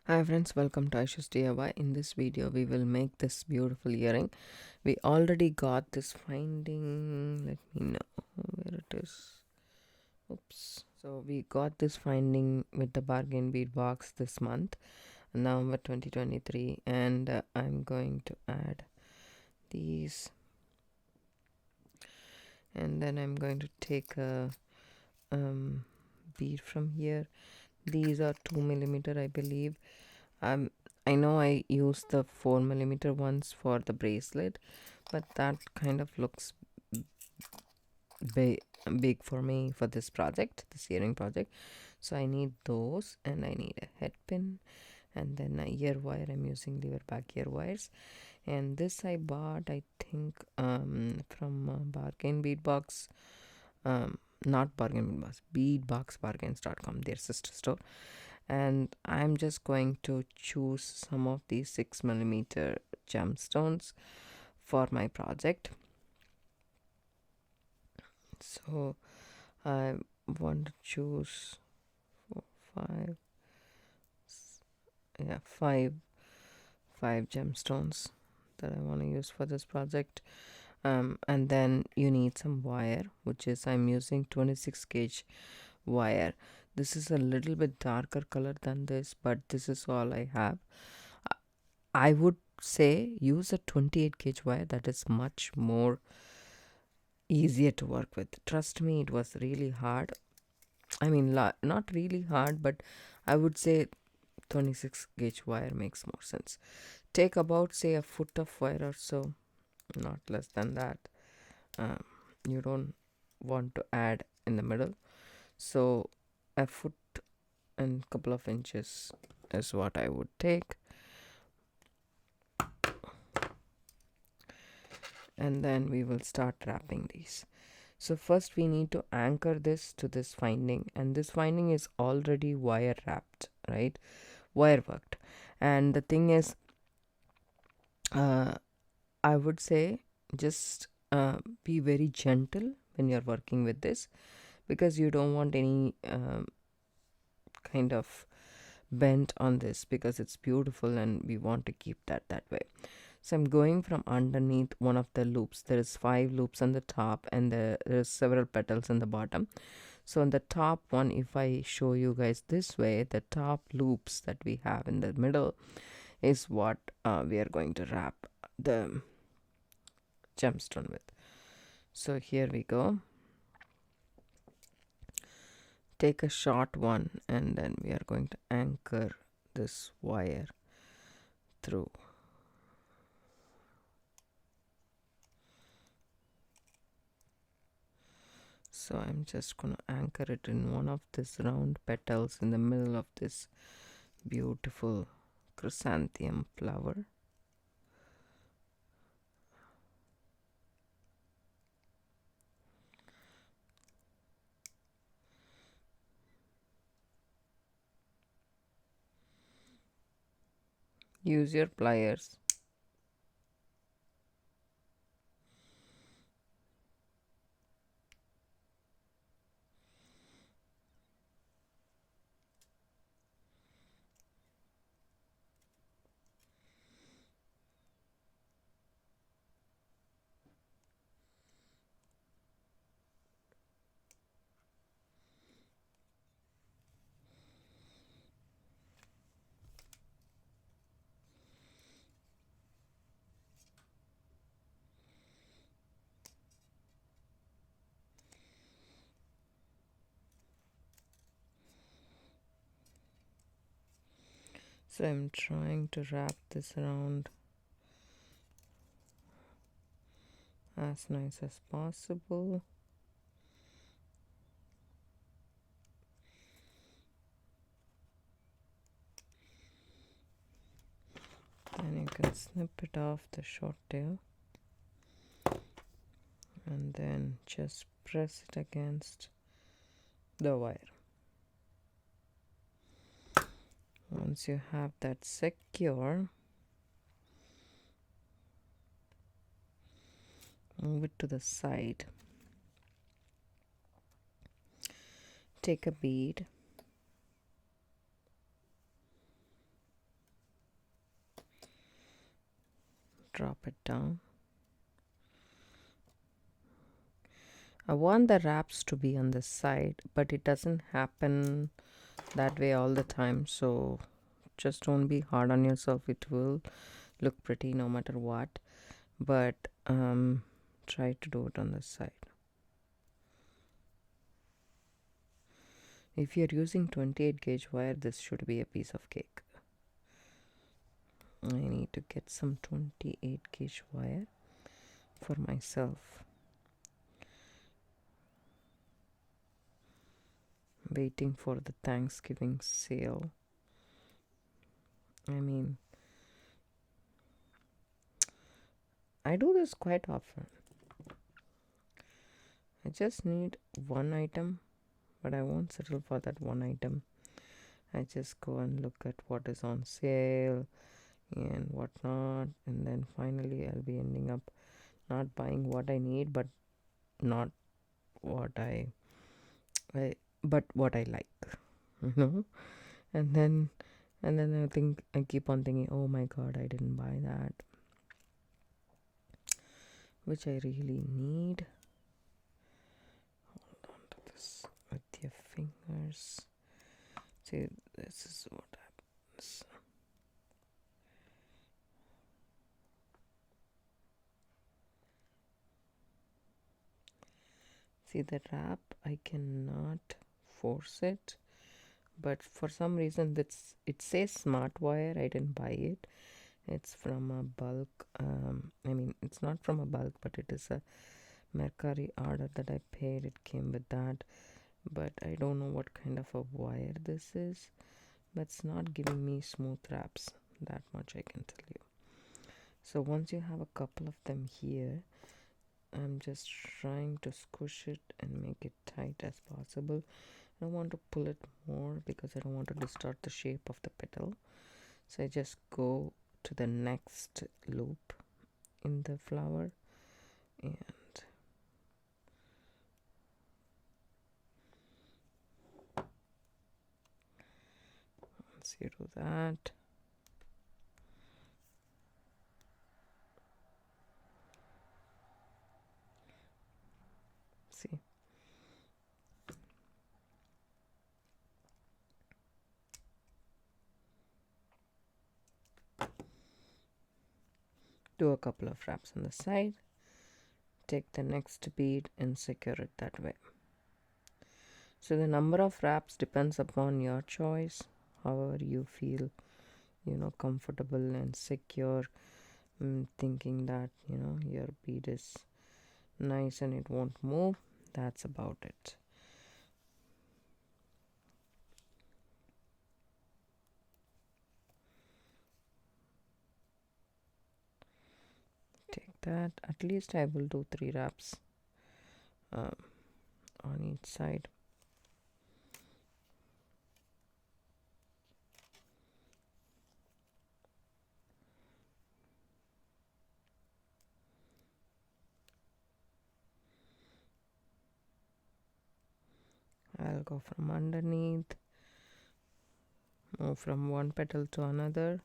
Hi friends, welcome to Aishu's DIY. In this video, we will make this beautiful earring. We already got this finding. Let me know where it is. Oops. So we got this finding with the Bargain Bead Box this month, November 2023, and I'm going to add these, and then I'm going to take a bead from here. These are 2mm, I believe. I know I used the 4mm ones for the bracelet, but that kind of looks big for me for this project, this earring project. So I need those, and I need a head pin, and then a ear wire. I'm using lever back ear wires, and this I bought, I think, from Bargain Bead Box. Not Bargain Bead Box, beadboxbargains.com, their sister store. And I'm just going to choose some of these 6mm gemstones for my project. So I want to choose five, yeah, five gemstones that I want to use for this project. And then you need some wire, which is I'm using 26 gauge wire. This is a little bit darker color than this, but this is all I have. I would say use a 28 gauge wire. That is much more easier to work with. Trust me, it was really hard. I mean, not really hard, but I would say 26 gauge wire makes more sense. Take about, say, a foot of wire or so, not less than that. You don't want to add in the middle, so a foot and couple of inches is what I would take. And then we will start wrapping these. So first we need to anchor this to this finding, and this finding is already wire wrapped, right? Wire worked. And the thing is, I would say just be very gentle when you're working with this, because you don't want any kind of bent on this, because it's beautiful and we want to keep that way. So I'm going from underneath one of the loops. There is 5 loops on the top, and there's several petals on the bottom. So on the top one, if I show you guys this way, the top loops that we have in the middle is what we are going to wrap the gemstone with. So here we go. Take a short one, and then we are going to anchor this wire through. So I'm just going to anchor it in one of these round petals in the middle of this beautiful chrysanthemum flower. Use your pliers. So I'm trying to wrap this around as nice as possible. Then you can snip it off the short tail, and then just press it against the wire. Once you have that secure, move it to the side. Take a bead, drop it down. I want the wraps to be on the side, but it doesn't happen that way all the time, so just don't be hard on yourself. It will look pretty no matter what, but try to do it on the side. If you're using 28 gauge wire, this should be a piece of cake. I need to get some 28 gauge wire for myself. Waiting for the Thanksgiving sale. I mean, I do this quite often. I just need one item, but I won't settle for that one item. I just go and look at what is on sale and whatnot, and then finally I'll be ending up not buying what I need, but not what but what I like, and then I keep on thinking, oh my god, I didn't buy that, which I really need. Hold on to this with your fingers. See, this is what happens. See the wrap, I cannot force it, but for some reason it says smart wire. I didn't buy it. It's from a bulk. It's not from a bulk, but it is a Mercari order that I paid. It came with that, but I don't know what kind of a wire this is. But it's not giving me smooth wraps. That much I can tell you. So once you have a couple of them here, I'm just trying to squish it and make it tight as possible. I don't want to pull it more because I don't want to distort the shape of the petal. So I just go to the next loop in the flower, and once you do that, see, do a couple of wraps on the side, take the next bead and secure it that way. So the number of wraps depends upon your choice, however you feel comfortable and secure, thinking that your bead is nice and it won't move. That's about it. Take that. At least I will do 3 wraps on each side. I'll go from underneath, move from one petal to another.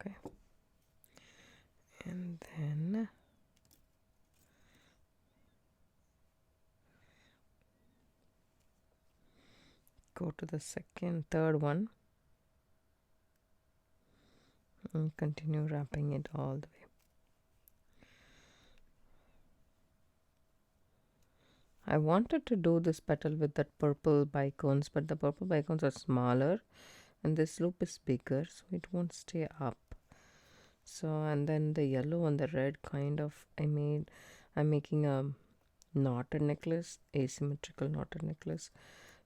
Okay, and then go to the third one and continue wrapping it all the way. I wanted to do this petal with that purple bicones, but the purple bicones are smaller and this loop is bigger, so it won't stay up. So, and then the yellow and the red kind of I'm making a knotted necklace, asymmetrical knotted necklace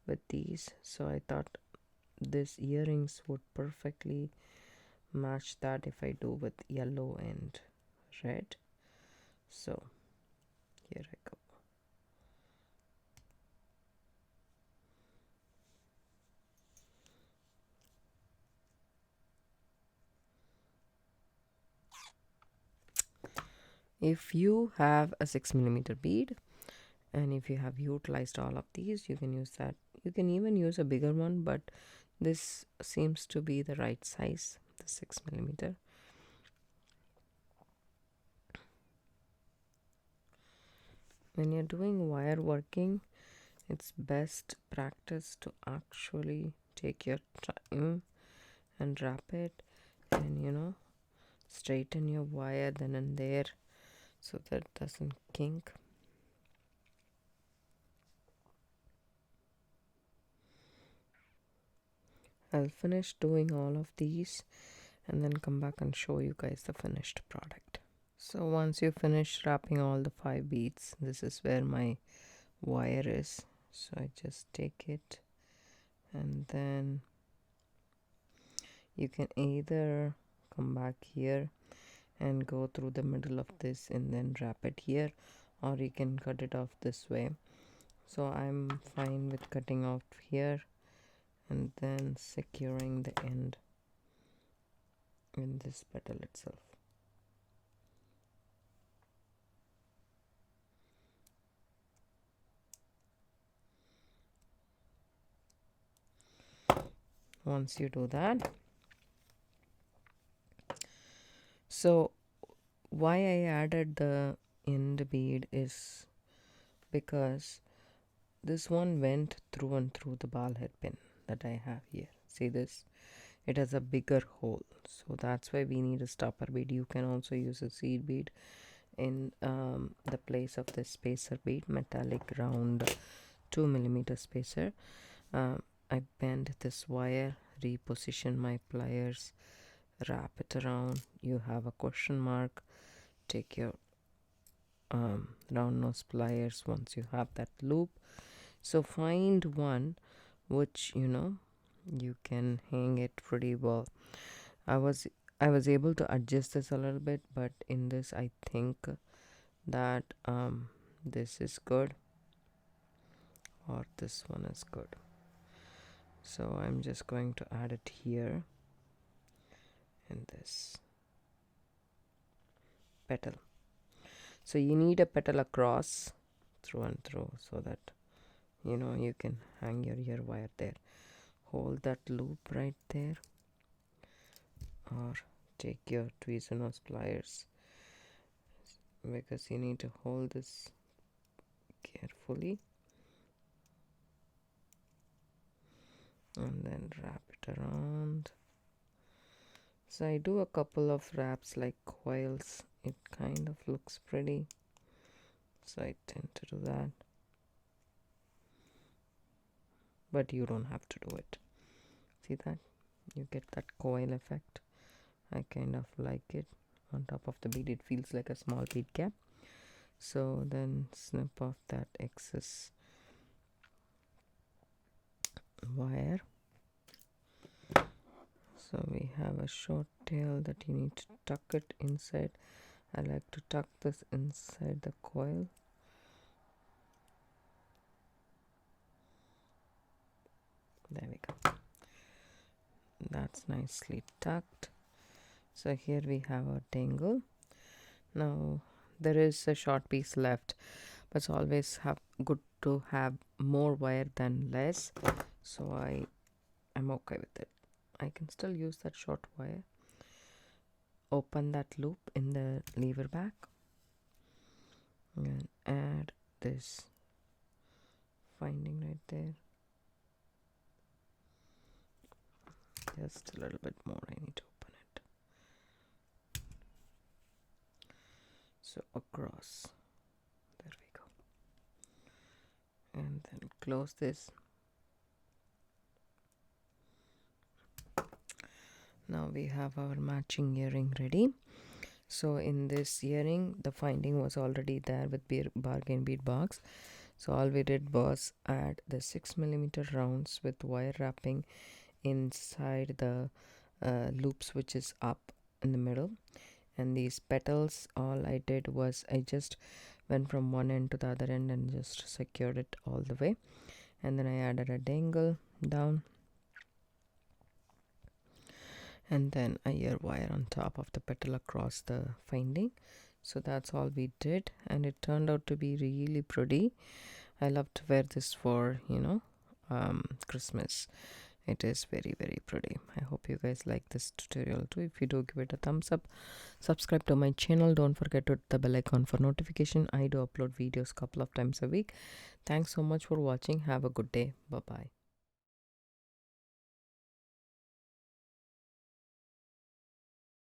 with these. So I thought these earrings would perfectly match that if I do with yellow and red. So here I go. If you have a 6mm bead, and if you have utilized all of these, you can use that. You can even use a bigger one, but this seems to be the right size, the 6mm. When you're doing wire working, it's best practice to actually take your time and wrap it, and straighten your wire then and there so that it doesn't kink. I'll finish doing all of these and then come back and show you guys the finished product. So once you finish wrapping all the 5 beads, this is where my wire is. So I just take it, and then you can either come back here and go through the middle of this and then wrap it here, or you can cut it off this way. So I'm fine with cutting off here and then securing the end in this petal itself. Once you do that, so why I added the end bead is because this one went through and through the ball head pin that I have here. See this? It has a bigger hole, so that's why we need a stopper bead. You can also use a seed bead in the place of the spacer bead, metallic round 2mm spacer. I bend this wire, reposition my pliers, wrap it around. You have a question mark. Take your round nose pliers once you have that loop. So find one which you can hang it pretty well. I was able to adjust this a little bit, but in this I think that this is good or this one is good. So I'm just going to add it here in this petal. So you need a petal across through and through so that you can hang your ear wire there. Hold that loop right there, or take your tweezer nose pliers, because you need to hold this carefully and then wrap it around. So I do a couple of wraps like coils. It kind of looks pretty, so I tend to do that, but you don't have to do it. See that? You get that coil effect. I kind of like it. On top of the bead, it feels like a small bead cap. So then snip off that excess wire. So we have a short tail that you need to tuck it inside. I like to tuck this inside the coil. There we go. That's nicely tucked. So here we have our dangle. Now there is a short piece left, but it's always good to have more wire than less. So I'm okay with it. I can still use that short wire. Open that loop in the lever back and add this finding right there. Just a little bit more. I need to open it. So across. There we go. And then close this. Now we have our matching earring ready. So in this earring, the finding was already there with Bargain Bead Box. So all we did was add the 6mm rounds with wire wrapping inside the loops, which is up in the middle. And these petals, all I did was I just went from one end to the other end and just secured it all the way. And then I added a dangle down, and then a ear wire on top of the petal across the finding. So that's all we did, and it turned out to be really pretty. I love to wear this for Christmas. It is very, very pretty. I hope you guys like this tutorial too. If you do, give it a thumbs up. Subscribe to my channel. Don't forget to hit the bell icon for notification. I do upload videos couple of times a week. Thanks so much for watching. Have a good day. Bye bye.